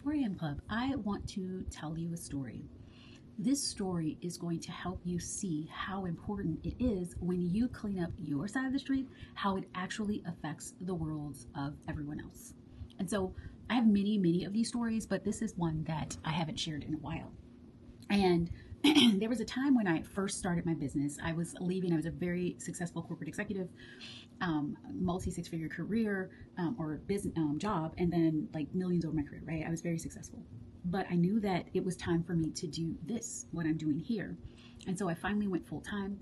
4am Club, I want to tell you a story. This story is going to help you see how important it is when you clean up your side of the street, how it actually affects the worlds of everyone else. And so I have many of these stories, but this is one that I haven't shared in a while. And there was a time when I first started my business. I was leaving, I was a very successful corporate executive, multi six-figure career or business job, and then like millions over my career, right? I was very successful. But I knew that it was time for me to do this, what I'm doing here. And so I finally went full time.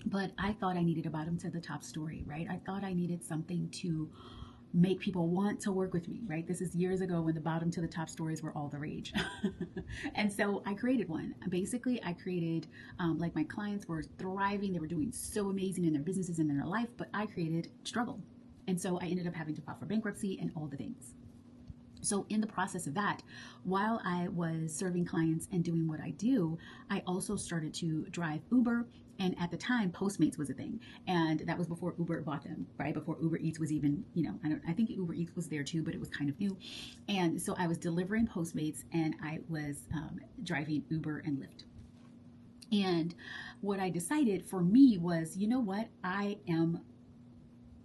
But I thought I needed a bottom to the top story, right? I thought I needed something to make people want to work with me, right? This is years ago when the bottom to the top stories were all the rage. And so I created one. Basically, I created, like my clients were thriving. They were doing so amazing in their businesses and in their life, but I created struggle. And so I ended up having to file for bankruptcy and all the things. So in the process of that, while I was serving clients and doing what I do, I also started to drive Uber. And at the time, Postmates was a thing. And that was before Uber bought them, right? Before Uber Eats was even, I think Uber Eats was there too, but it was kind of new. And so I was delivering Postmates and I was driving Uber and Lyft. And what I decided for me was, you know what? I am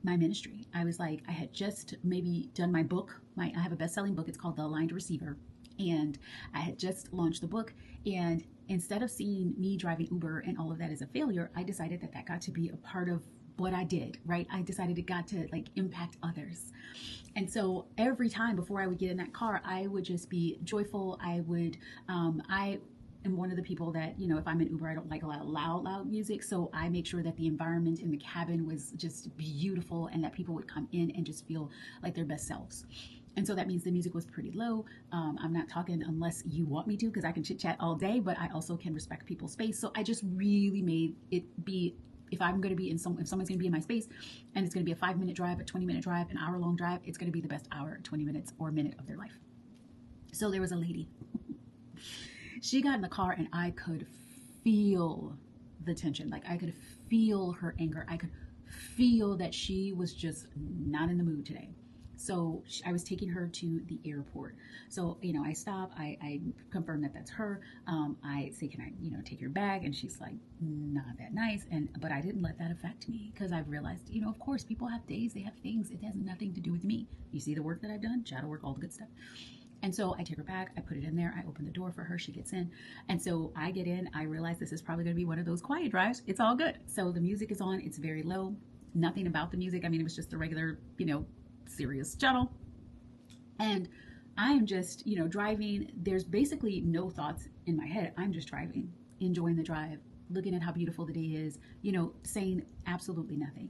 my ministry. I was like, I had just maybe done my book. I have a best-selling book. It's called The Aligned Receiver. And I had just launched the book. And instead of seeing me driving Uber and all of that as a failure, I decided that got to be a part of what I did, right? I decided it got to like impact others. And so every time before I would get in that car, I would just be joyful. I am one of the people that, if I'm in Uber, I don't like a lot of loud music. So I make sure that the environment in the cabin was just beautiful and that people would come in and just feel like their best selves. And so that means the music was pretty low. I'm not talking unless you want me to, because I can chit chat all day, but I also can respect people's space. So I just really made it be, if I'm going to be if someone's going to be in my space and it's going to be a 5-minute drive, a 20-minute drive, an hour-long drive, it's going to be the best hour, 20 minutes or minute of their life. So there was a lady. She got in the car and I could feel the tension. Like I could feel her anger. I could feel that she was just not in the mood today. So I was taking her to the airport. So, I stop, I confirm that that's her. I say, can I, take your bag? And she's like, not that nice. But I didn't let that affect me because I've realized, of course, people have days, they have things. It has nothing to do with me. You see the work that I've done, shadow work, all the good stuff. And so I take her back, I put it in there, I open the door for her, she gets in. And so I get in, I realize this is probably gonna be one of those quiet drives. It's all good. So the music is on, it's very low, nothing about the music. I mean, it was just a regular, serious channel. And I am just, driving. There's basically no thoughts in my head. I'm just driving, enjoying the drive, looking at how beautiful the day is, saying absolutely nothing.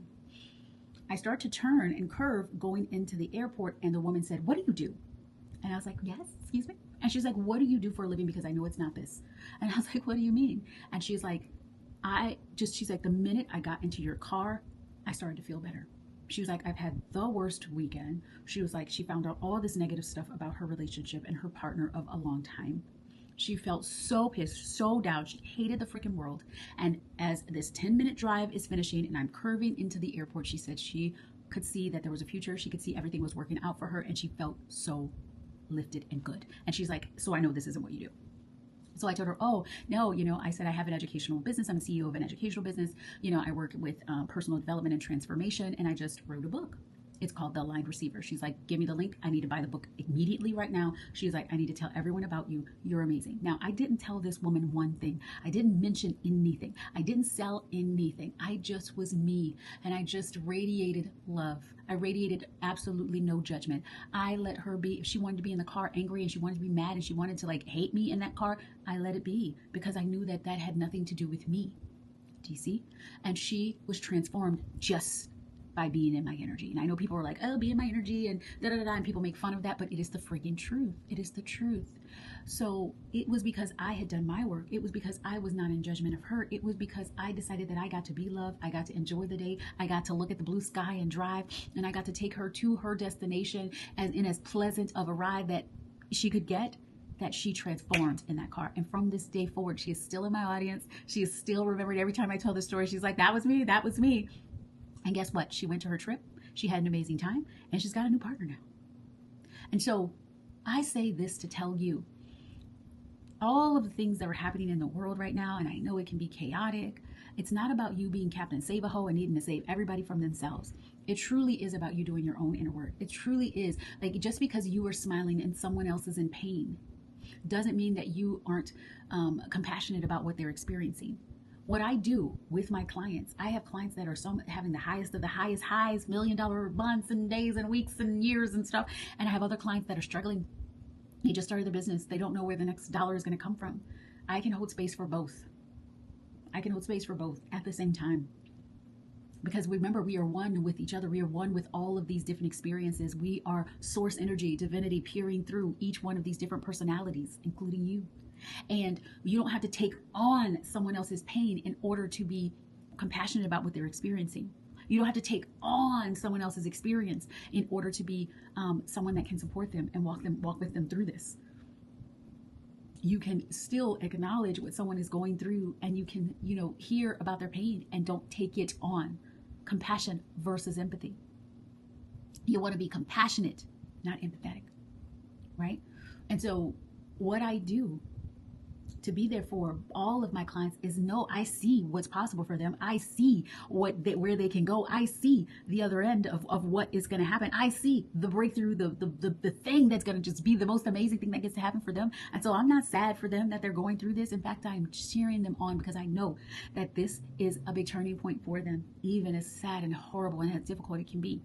I start to turn and curve going into the airport, and the woman said, "What do you do?" And I was like, "Yes, excuse me." And she's like, "What do you do for a living? Because I know it's not this." And I was like, "What do you mean?" And she's like, she's like, "The minute I got into your car, I started to feel better." She was like, "I've had the worst weekend." She was like, she found out all this negative stuff about her relationship and her partner of a long time. She felt so pissed, so down. She hated the freaking world. And as this 10-minute drive is finishing and I'm curving into the airport, she said she could see that there was a future. She could see everything was working out for her, and she felt so lifted and good. And she's like, "So I know this isn't what you do." So I told her, "Oh, no, I said I have an educational business. I'm a CEO of an educational business. I work with personal development and transformation, and I just wrote a book. It's called The Aligned Receiver." She's like, "Give me the link. I need to buy the book immediately right now." She's like, "I need to tell everyone about you. You're amazing." Now, I didn't tell this woman one thing. I didn't mention anything. I didn't sell anything. I just was me, and I just radiated love. I radiated absolutely no judgment. I let her be. If she wanted to be in the car angry and she wanted to be mad and she wanted to hate me in that car, I let it be because I knew that had nothing to do with me. Do you see? And she was transformed just by being in my energy. And I know people are like, "Oh, be in my energy," and da-da-da-da, and people make fun of that, but it is the freaking truth. It is the truth. So it was because I had done my work. It was because I was not in judgment of her. It was because I decided that I got to be loved. I got to enjoy the day. I got to look at the blue sky and drive, and I got to take her to her destination as pleasant of a ride that she could get, that she transformed in that car. And from this day forward, she is still in my audience. She is still remembered. Every time I tell the story, she's like, "That was me. That was me." And guess what? She went to her trip. She had an amazing time, and she's got a new partner now. And so I say this to tell you all of the things that are happening in the world right now, and I know it can be chaotic. It's not about you being Captain Save-A-Ho and needing to save everybody from themselves. It truly is about you doing your own inner work. It truly is. Like, just because you are smiling and someone else is in pain doesn't mean that you aren't compassionate about what they're experiencing. What I do with my clients, I have clients that are having the highest of the highest highs, $1 million months and days and weeks and years and stuff. And I have other clients that are struggling. They just started their business. They don't know where the next dollar is going to come from. I can hold space for both. I can hold space for both at the same time. Because remember, we are one with each other. We are one with all of these different experiences. We are source energy, divinity peering through each one of these different personalities, including you. And you don't have to take on someone else's pain in order to be compassionate about what they're experiencing. You don't have to take on someone else's experience in order to be someone that can support them and walk with them through this. You can still acknowledge what someone is going through, and you can, hear about their pain and don't take it on. Compassion versus empathy. You want to be compassionate, not empathetic, right? And so what I do to be there for all of my clients is know I see what's possible for them. I see where they can go. I see the other end of what is going to happen. I see the breakthrough, the thing that's going to just be the most amazing thing that gets to happen for them. And so I'm not sad for them that they're going through this. In fact, I'm cheering them on because I know that this is a big turning point for them, even as sad and horrible and as difficult it can be.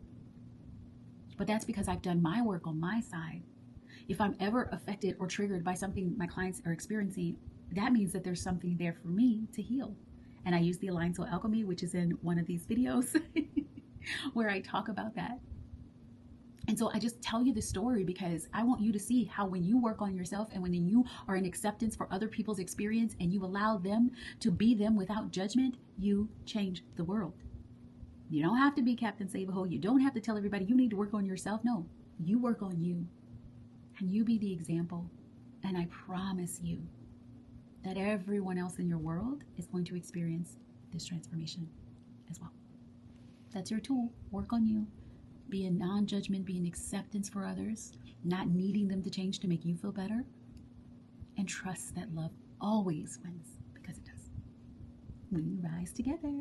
But that's because I've done my work on my side. If I'm ever affected or triggered by something my clients are experiencing, that means that there's something there for me to heal. And I use the Aligned Soul Alchemy, which is in one of these videos where I talk about that. And so I just tell you the story because I want you to see how when you work on yourself and when you are in acceptance for other people's experience and you allow them to be them without judgment, you change the world. You don't have to be Captain Save-A-Ho. You don't have to tell everybody you need to work on yourself. No, you work on you. And you be the example, and I promise you that everyone else in your world is going to experience this transformation as well. That's your tool. Work on you. Be in non-judgment, be in acceptance for others, not needing them to change to make you feel better, and trust that love always wins, because it does. We rise together.